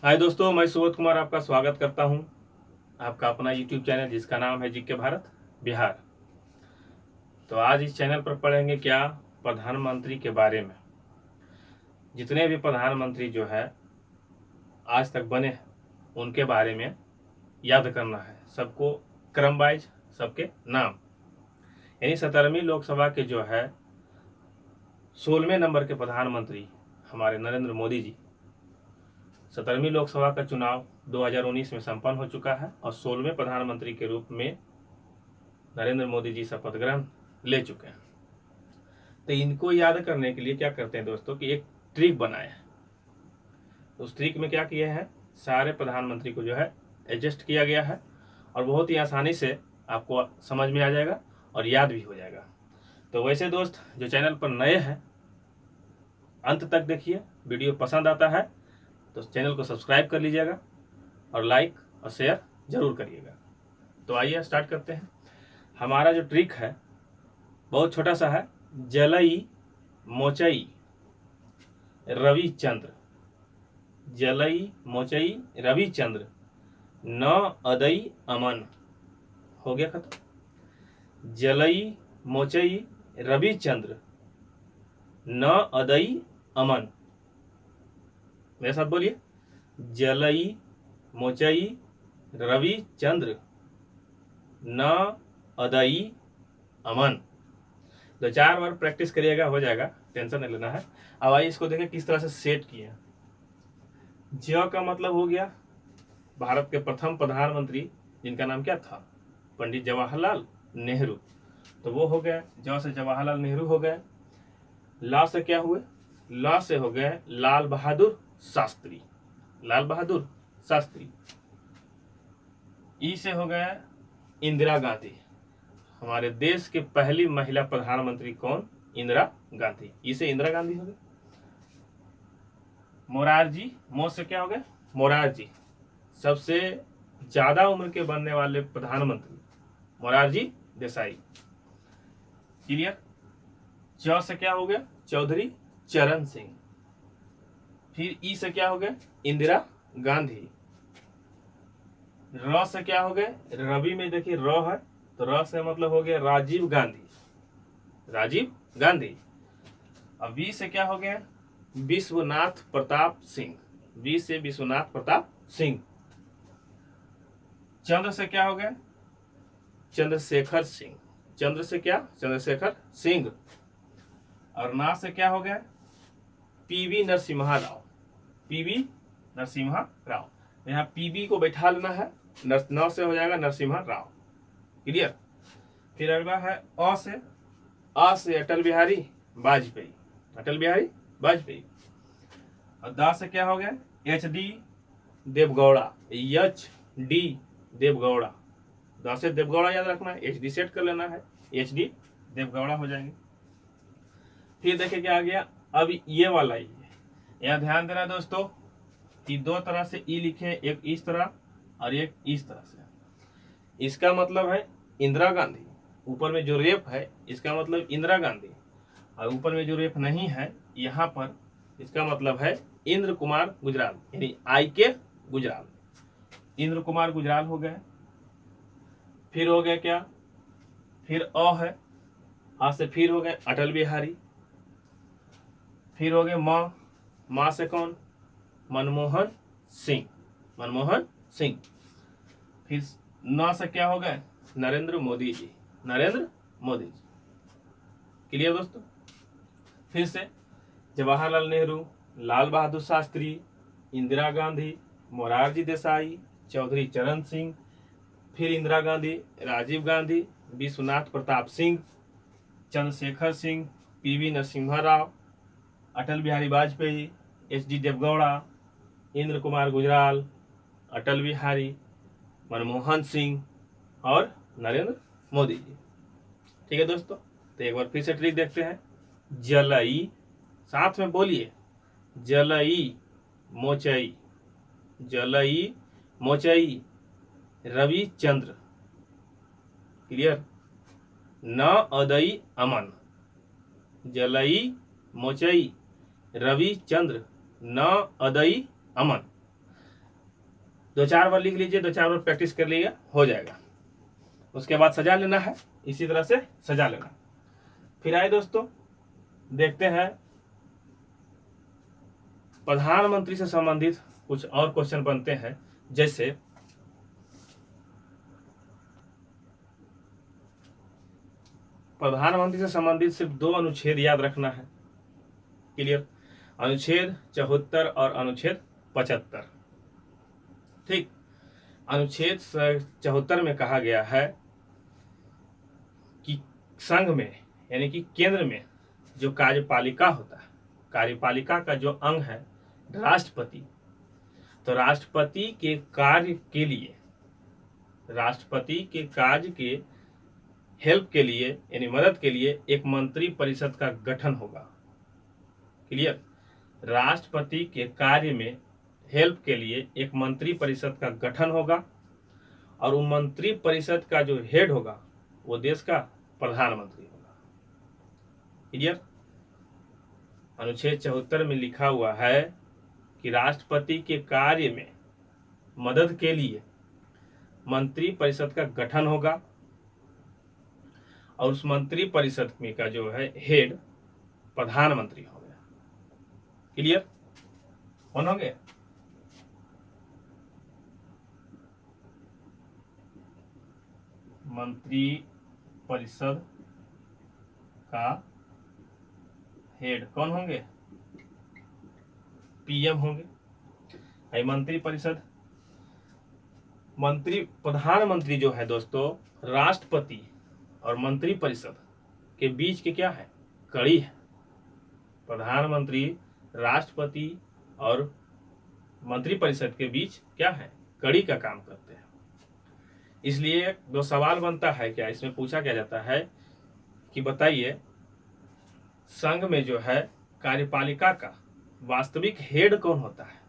हाय दोस्तों, मैं सुबोध कुमार आपका स्वागत करता हूं। आपका अपना यूट्यूब चैनल जिसका नाम है जीके भारत बिहार। तो आज इस चैनल पर पढ़ेंगे क्या, प्रधानमंत्री के बारे में। जितने भी प्रधानमंत्री जो है आज तक बने हैं उनके बारे में याद करना है सबको, क्रम वाइज सबके नाम। यानी 17वीं लोकसभा के जो है 16वें नंबर के प्रधानमंत्री हमारे नरेंद्र मोदी जी। 17वीं लोकसभा का चुनाव 2019 में संपन्न हो चुका है और 16वें प्रधानमंत्री के रूप में नरेंद्र मोदी जी शपथ ग्रहण ले चुके हैं। तो इनको याद करने के लिए क्या करते हैं दोस्तों कि एक ट्रिक बनाए हैं। उस ट्रिक में क्या किए हैं, सारे प्रधानमंत्री को जो है एडजस्ट किया गया है और बहुत ही आसानी से आपको समझ में आ जाएगा और याद भी हो जाएगा। तो वैसे दोस्त जो चैनल पर नए हैं अंत तक देखिए, वीडियो पसंद आता है तो चैनल को सब्सक्राइब कर लीजिएगा और लाइक और शेयर जरूर करिएगा। तो आइए स्टार्ट करते हैं। हमारा जो ट्रिक है बहुत छोटा सा है। जलई मोचई रविचंद्र, जलई मोचई रविचंद्र न अदई अमन। हो गया खत्म। जलई मोचई रविचंद्र न अदई अमन। मेरे साथ बोलिए, जलई मोचई रविचंद्र न अदई अमन। 2-4 बार प्रैक्टिस करिएगा, हो जाएगा, टेंशन नहीं लेना है। अब आइए इसको देखें किस तरह से सेट किए। ज का मतलब हो गया भारत के प्रथम प्रधानमंत्री जिनका नाम क्या था, पंडित जवाहरलाल नेहरू। तो वो हो गए, ज से जवाहरलाल नेहरू हो गए। ला से क्या हुए, ला से हो गए लाल बहादुर शास्त्री, लाल बहादुर शास्त्री। ई से हो गए इंदिरा गांधी। हमारे देश की पहली महिला प्रधानमंत्री कौन, इंदिरा गांधी। इसे इंदिरा गांधी हो गए। मोरारजी, मो से क्या हो गए मोरारजी, सबसे ज्यादा उम्र के बनने वाले प्रधानमंत्री मोरारजी देसाई। क्लियर। च से क्या हो गया चौधरी चरण सिंह। फिर ई से क्या हो गया इंदिरा गांधी। र से क्या हो गए, रवि में देखिए र है तो र से मतलब हो गया राजीव गांधी, राजीव गांधी। अब वी से क्या हो गया विश्वनाथ प्रताप सिंह, वी से विश्वनाथ प्रताप सिंह। चंद्र से क्या हो गया चंद्रशेखर सिंह, चंद्र से क्या चंद्रशेखर सिंह। और ना से क्या हो गया पीवी नरसिम्हा राव, पीवी नरसिम्हा राव। यहाँ पीवी को बैठा लेना है, न से हो जाएगा नरसिम्हा राव। क्लियर। फिर अगला है अ से अटल बिहारी वाजपेयी, अटल बिहारी वाजपेयी। और दा से क्या हो गया H D Deve Gowda, H D Deve Gowda. दा से देवगौड़ा याद रखना है, एच डी सेट कर लेना है, एच डी देवगौड़ा हो जाएंगे। फिर देखिए क्या आ गया, अब ये वाला ही है। यहाँ ध्यान देना दोस्तों कि दो तरह से ई लिखे, एक इस तरह और एक इस तरह से। इसका मतलब है इंदिरा गांधी, ऊपर में जो रेप है इसका मतलब इंदिरा गांधी, और ऊपर में जो रेप नहीं है यहाँ पर इसका मतलब है इंद्र कुमार गुजराल, यानी आई के गुजराल, इंद्र कुमार गुजराल हो गए। फिर हो गया क्या, फिर अ है, आ से फिर हो गए अटल बिहारी। फिर हो गए माँ से कौन मनमोहन सिंह, मनमोहन सिंह। फिर न से क्या हो गए नरेंद्र मोदी जी, नरेंद्र मोदी जी। क्लियर दोस्तों। फिर से जवाहरलाल नेहरू, लाल बहादुर शास्त्री, इंदिरा गांधी, मोरारजी देसाई, चौधरी चरण सिंह, फिर Indira Gandhi, Rajiv Gandhi, Vishwanath Pratap Singh, Chandrashekhar Singh, PV Narasimha Rao, Atal Bihari Vajpayee, H D Deve Gowda, Indra Kumar Gujral, Atal Bihari, Manmohan Singh और नरेंद्र मोदी जी। ठीक है दोस्तों। तो एक बार फिर से ट्रिक देखते हैं। जलई, साथ में बोलिए, जलई मोचई, जलई मोचई रविचंद्र। क्लियर। न अदई अमन, जलई मोचई रविचंद्र न अदई अमन। 2-4 बार लिख लीजिए, 2-4 बार प्रैक्टिस कर लीजिए, हो जाएगा। उसके बाद सजा लेना है, इसी तरह से सजा लेना। फिर आए दोस्तों, देखते हैं प्रधानमंत्री से संबंधित कुछ और क्वेश्चन बनते हैं। जैसे प्रधानमंत्री से संबंधित सिर्फ 2 अनुच्छेद याद रखना है। क्लियर? अनुच्छेद 74 और अनुच्छेद 75। ठीक, अनुच्छेद 74 में कहा गया है कि संघ में यानी कि केंद्र में जो कार्यपालिका होता है, कार्यपालिका का जो अंग है राष्ट्रपति, तो राष्ट्रपति के कार्य के लिए, राष्ट्रपति के कार्य के हेल्प के लिए यानी मदद के लिए एक मंत्री परिषद का गठन होगा। क्लियर? राष्ट्रपति के कार्य में हेल्प के लिए एक मंत्री परिषद का गठन होगा और वो मंत्री परिषद का जो हेड होगा वो देश का प्रधानमंत्री होगा। क्लियर? अनुच्छेद 74 में लिखा हुआ है कि राष्ट्रपति के कार्य में मदद के लिए मंत्री परिषद का गठन होगा और उस मंत्री परिषद में का जो है हेड प्रधानमंत्री हो गया। क्लियर? कौन हो गया? मंत्री परिषद का हेड कौन होंगे? पीएम होंगे। मंत्री परिषद, मंत्री प्रधानमंत्री जो है दोस्तों राष्ट्रपति और मंत्री परिषद के बीच के क्या है? कड़ी है। प्रधानमंत्री राष्ट्रपति और मंत्री परिषद के बीच क्या है? कड़ी का काम करते हैं। इसलिए 2 सवाल बनता है, क्या इसमें पूछा क्या जाता है कि बताइए संघ में जो है कार्यपालिका का वास्तविक हेड कौन होता है,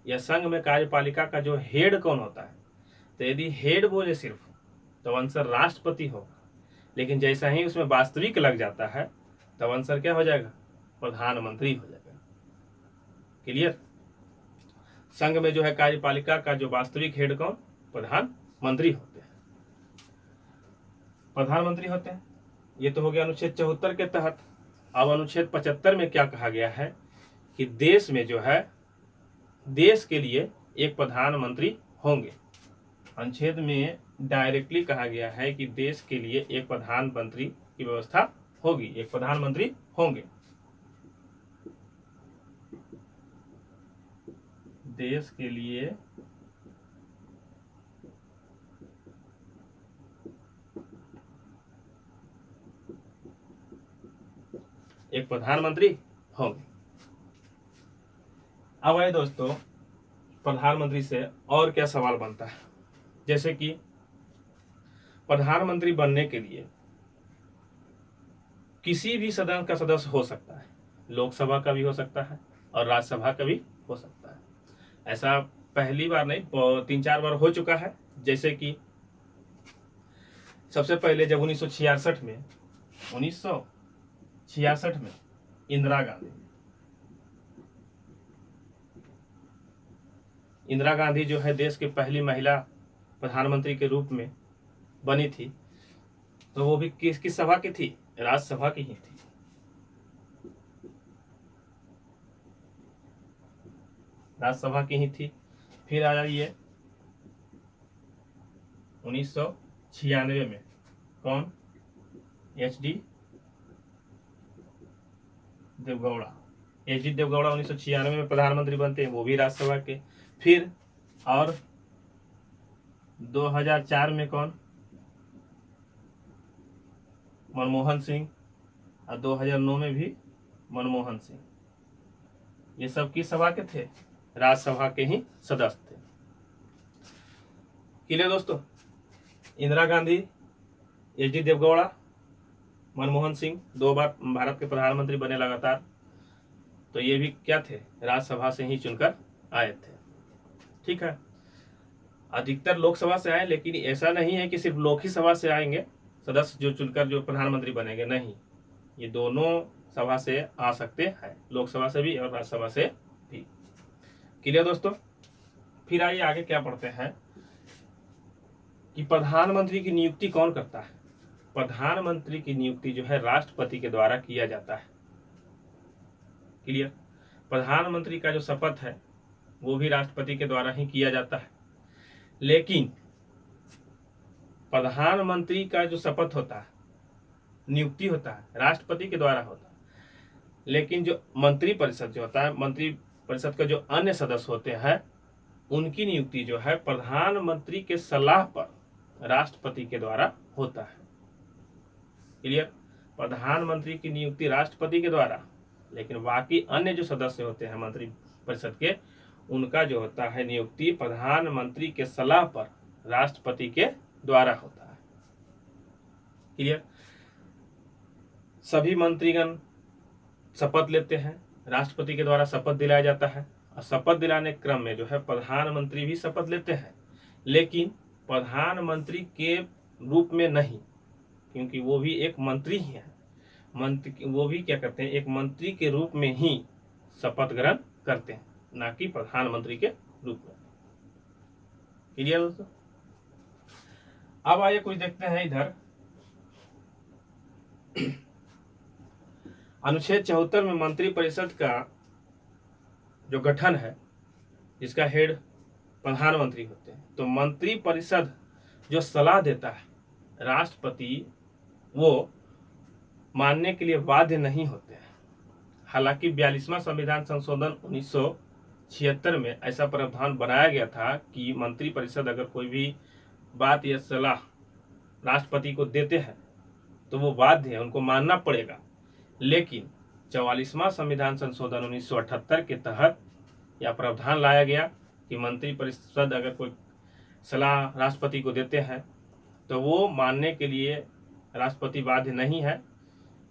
या संघ में कार्यपालिका का जो हेड कौन होता है। तो यदि हेड बोले सिर्फ तो आंसर राष्ट्रपति होगा, लेकिन जैसा ही उसमें वास्तविक लग जाता है तब आंसर क्या हो जाएगा? प्रधानमंत्री हो जाएगा। क्लियर? संघ में जो है कार्यपालिका का जो वास्तविक हेड कौन? प्रधानमंत्री होते हैं। प्रधानमंत्री होते हैं। ये तो हो गया अनुच्छेद 74 के तहत। अब अनुच्छेद 75 में क्या कहा गया है कि देश में जो है देश के लिए एक प्रधानमंत्री होंगे। अनुच्छेद में डायरेक्टली कहा गया है कि देश के लिए एक प्रधानमंत्री की व्यवस्था होगी, एक प्रधानमंत्री होंगे। देश के लिए एक प्रधानमंत्री होंगे। अब आए दोस्तों प्रधानमंत्री से और क्या सवाल बनता है। जैसे कि प्रधानमंत्री बनने के लिए किसी भी सदन का सदस्य हो सकता है, लोकसभा का भी हो सकता है और राज्यसभा का भी हो सकता है। ऐसा पहली बार नहीं, 3-4 बार हो चुका है। जैसे कि सबसे पहले जब 1966 में इंदिरा गांधी जो है देश की पहली महिला प्रधानमंत्री के रूप में बनी थी, तो वो भी किस सभा की थी? राज्यसभा की ही थी। राज्यसभा की ही थी। फिर आ जाइए 1996 में कौन? एच.डी. देवगौड़ा। 1996 में प्रधानमंत्री बनते हैं, वो भी राज्यसभा के। फिर और 2004 में कौन? मनमोहन सिंह। और 2009 में भी मनमोहन सिंह। ये सब किस सभा के थे? राज्यसभा के ही सदस्य थे। क्लियर दोस्तों? इंदिरा गांधी, एच.डी. देवगौड़ा, मनमोहन सिंह 2 बार भारत के प्रधानमंत्री बने लगातार। तो ये भी क्या थे? राज्यसभा से ही चुनकर आए थे। ठीक है, अधिकतर लोकसभा से आए, लेकिन ऐसा नहीं है कि सिर्फ लोक ही सभा से आएंगे सदस्य जो चुनकर जो प्रधानमंत्री बनेंगे। नहीं, ये दोनों सभा से आ सकते हैं, लोकसभा से भी और राज्यसभा से भी। क्लियर दोस्तों? फिर आइए आगे क्या पढ़ते हैं कि प्रधानमंत्री की नियुक्ति कौन करता है। प्रधानमंत्री की नियुक्ति जो है राष्ट्रपति के द्वारा किया जाता है। क्लियर। प्रधानमंत्री का जो शपथ है वो भी राष्ट्रपति के द्वारा ही किया जाता है, लेकिन प्रधानमंत्री का जो शपथ होता है, नियुक्ति होता है, राष्ट्रपति के द्वारा होता है, लेकिन जो मंत्री परिषद जो होता है, मंत्री परिषद का जो अन्य सदस्य होते हैं, उनकी नियुक्ति जो है प्रधानमंत्री के सलाह पर राष्ट्रपति के द्वारा होता है। क्लियर। प्रधानमंत्री की नियुक्ति राष्ट्रपति के द्वारा, लेकिन बाकी अन्य जो सदस्य होते हैं मंत्री परिषद के, उनका जो होता है नियुक्ति प्रधानमंत्री के सलाह पर राष्ट्रपति के द्वारा होता है। क्लियर। सभी मंत्रीगण शपथ लेते हैं, राष्ट्रपति के द्वारा शपथ दिलाया जाता है, और शपथ दिलाने के क्रम में जो है प्रधानमंत्री भी शपथ लेते हैं, लेकिन प्रधानमंत्री के रूप में नहीं, क्योंकि वो भी एक मंत्री ही है। वो भी क्या करते हैं, एक मंत्री के रूप में ही शपथ ग्रहण करते हैं, ना कि प्रधानमंत्री के रूप में। क्लियर दोस्तों। अब आइए कुछ देखते हैं इधर अनुच्छेद 74 में मंत्री परिषद का जो गठन है, जिसका हेड प्रधानमंत्री होते हैं, तो मंत्री परिषद जो सलाह देता है राष्ट्रपति, वो मानने के लिए बाध्य नहीं होते हैं। हालांकि 42वां संविधान संशोधन 1976 में ऐसा प्रावधान बनाया गया था कि मंत्री परिषद अगर कोई भी बात या सलाह राष्ट्रपति को देते हैं तो वो बाध्य है, उनको मानना पड़ेगा। लेकिन 44वां संविधान संशोधन 1978 के तहत यह प्रावधान लाया गया कि मंत्री परिषद अगर कोई सलाह राष्ट्रपति को देते हैं तो वो मानने के लिए राष्ट्रपति बाध्य नहीं है,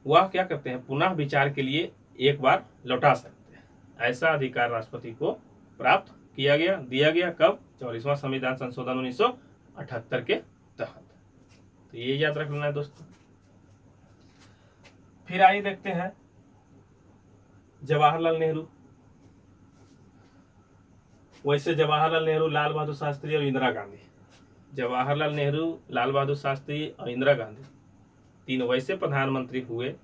वह क्या करते हैं, पुनः विचार के लिए एक बार लौटा सकते हैं। ऐसा अधिकार राष्ट्रपति को प्राप्त किया गया, दिया गया कब, 44वां संविधान संशोधन 1978 के तहत। तो ये याद रख लेना है दोस्तों। फिर आइए देखते हैं जवाहरलाल नेहरू। वैसे जवाहरलाल नेहरू, लाल बहादुर शास्त्री और इंदिरा गांधी, जवाहरलाल नेहरू, लाल बहादुर शास्त्री और इंदिरा गांधी तीन वैसे प्रधानमंत्री हुए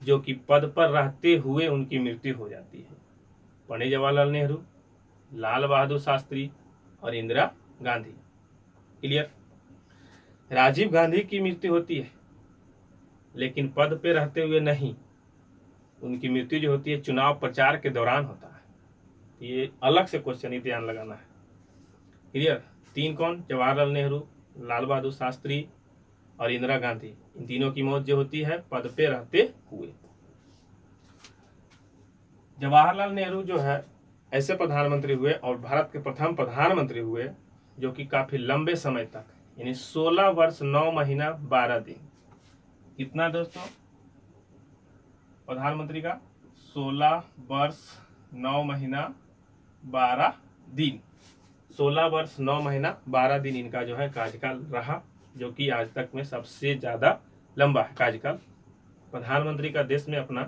जो कि पद पर रहते हुए उनकी मृत्यु हो जाती है। पंडित जवाहरलाल नेहरू, लाल बहादुर शास्त्री और इंदिरा गांधी। क्लियर। राजीव गांधी की मृत्यु होती है लेकिन पद पे रहते हुए नहीं, उनकी मृत्यु जो होती है चुनाव प्रचार के दौरान होता है। ये अलग से क्वेश्चन ध्यान लगाना है। क्लियर। तीन कौन, जवाहरलाल नेहरू, लाल बहादुर शास्त्री और इंदिरा गांधी, इन तीनों की मौत जो होती है पद पे रहते हुए। जवाहरलाल नेहरू जो है ऐसे प्रधानमंत्री हुए और भारत के प्रथम प्रधानमंत्री हुए जो कि काफी लंबे समय तक, यानी 16 वर्ष 9 महीना 12 दिन। कितना दोस्तों, प्रधानमंत्री का 16 वर्ष 9 महीना 12 दिन, 16 वर्ष 9 महीना 12 दिन इनका जो है कार्यकाल रहा, जो कि आज तक में सबसे ज्यादा लंबा है कार्यकाल प्रधानमंत्री का देश में अपना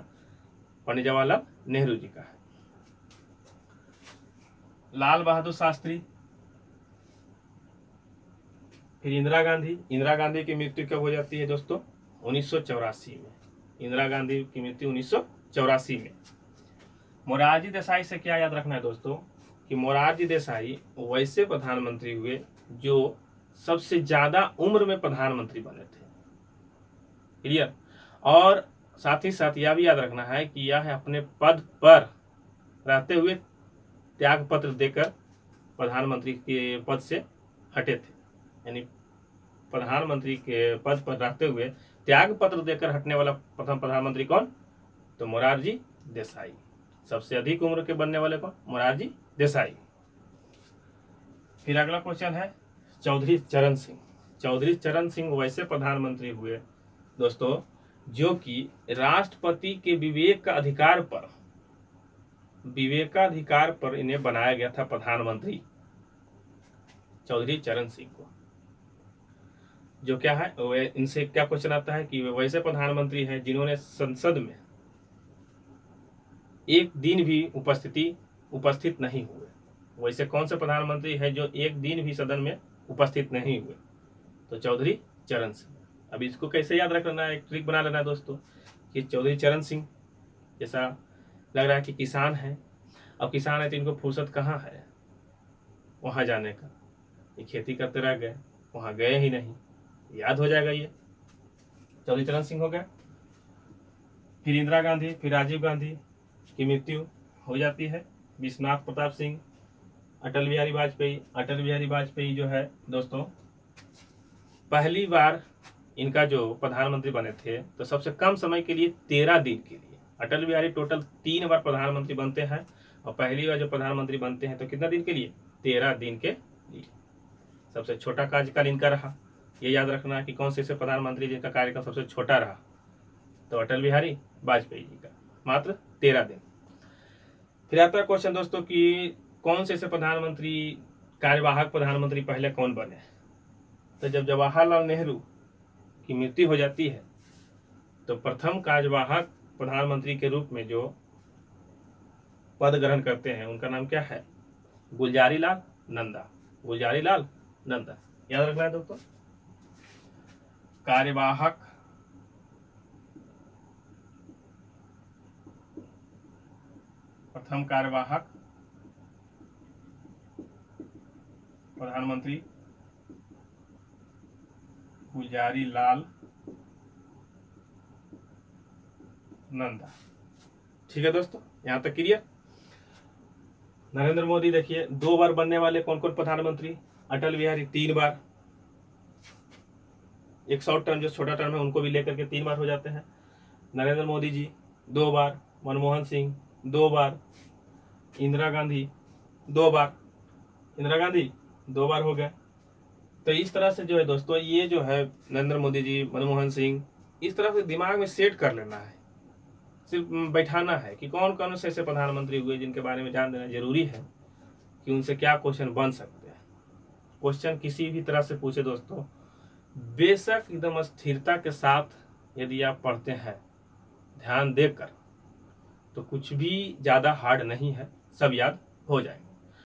पंडित जवाहरलाल नेहरू जी का है। लाल बहादुर शास्त्री, फिर इंदिरा गांधी। इंदिरा गांधी की मृत्यु कब हो जाती है दोस्तों, 1984 में। इंदिरा गांधी की मृत्यु 1984 में। मोरारजी देसाई से क्या याद रखना है दोस्तों, कि मोरारजी देसाई वैसे प्रधानमंत्री हुए जो सबसे ज्यादा उम्र में प्रधानमंत्री बने थे। क्लियर। और साथ ही साथ यह भी याद रखना है कि यह अपने पद पर रहते हुए त्याग पत्र देकर प्रधानमंत्री के पद से हटे थे, यानी प्रधानमंत्री के पद पर रहते हुए त्याग पत्र देकर हटने वाला प्रथम प्रधानमंत्री कौन, तो मोरारजी देसाई। सबसे अधिक उम्र के बनने वाले कौन, मोरारजी देसाई। फिर अगला क्वेश्चन है चौधरी चरण सिंह। चौधरी चरण सिंह वैसे प्रधानमंत्री हुए दोस्तों जो कि राष्ट्रपति के विवेकाधिकार पर इन्हें बनाया गया था प्रधानमंत्री, चौधरी चरण सिंह को। जो क्या है, इनसे क्या क्वेश्चन आता है कि वे वैसे प्रधानमंत्री हैं जिन्होंने संसद में एक दिन भी उपस्थित नहीं हुए। वैसे कौन से प्रधानमंत्री है जो एक दिन भी सदन में उपस्थित नहीं हुए? तो चौधरी चरण सिंह। अब इसको कैसे याद रखना है, एक ट्रिक बना लेना है दोस्तों कि चौधरी चरण सिंह, जैसा लग रहा है कि किसान है, अब किसान है तो इनको फुर्सत कहाँ है वहाँ जाने का, ये खेती करते रह गए, वहाँ गए ही नहीं, याद हो जाएगा ये। चौधरी चरण सिंह हो गया। फिर इंदिरा गांधी, फिर राजीव गांधी की मृत्यु हो जाती है। विश्वनाथ प्रताप सिंह, अटल बिहारी वाजपेयी। अटल बिहारी वाजपेयी जो है दोस्तों, पहली बार इनका जो प्रधानमंत्री बने थे तो सबसे कम समय के लिए 13 दिन के लिए। अटल बिहारी टोटल 3 बार प्रधानमंत्री बनते हैं और पहली बार जो प्रधानमंत्री बनते हैं तो कितना दिन के लिए? 13 दिन के लिए। सबसे छोटा कार्यकाल इनका रहा, ये याद रखना कि कौन से ऐसे प्रधानमंत्री जिनका कार्यकाल सबसे छोटा रहा, तो अटल बिहारी वाजपेयी जी का मात्र 13 दिन। फिर आता है क्वेश्चन दोस्तों कि कौन से ऐसे प्रधानमंत्री, कार्यवाहक प्रधानमंत्री पहले कौन बने? तो जब जवाहरलाल नेहरू की मृत्यु हो जाती है तो प्रथम कार्यवाहक प्रधानमंत्री के रूप में जो पद ग्रहण करते हैं उनका नाम क्या है? गुलजारीलाल नंदा। गुलजारीलाल नंदा, याद रखना है दोस्तों। कार्यवाहक प्रथम कार्यवाहक प्रधानमंत्री गुलजारीलाल नंदा। ठीक है दोस्तों, यहां तक क्लियर। नरेंद्र मोदी देखिए 2 बार बनने वाले कौन कौन प्रधानमंत्री? अटल बिहारी 3 बार, एक शॉर्ट टर्म जो छोटा टर्म है उनको भी लेकर के 3 बार हो जाते हैं। नरेंद्र मोदी जी 2 बार, मनमोहन सिंह 2 बार, इंदिरा गांधी 2 बार, इंदिरा गांधी 2 बार हो गए। तो इस तरह से जो है दोस्तों, ये जो है नरेंद्र मोदी जी, मनमोहन सिंह, इस तरह से दिमाग में सेट कर लेना है, सिर्फ बैठाना है कि कौन कौन से ऐसे प्रधानमंत्री हुए जिनके बारे में जान देना जरूरी है कि उनसे क्या क्वेश्चन बन सकते हैं। क्वेश्चन किसी भी तरह से पूछे दोस्तों, बेशक एकदम स्थिरता के साथ यदि आप पढ़ते हैं ध्यान देकर, तो कुछ भी ज़्यादा हार्ड नहीं है, सब याद हो जाएगा।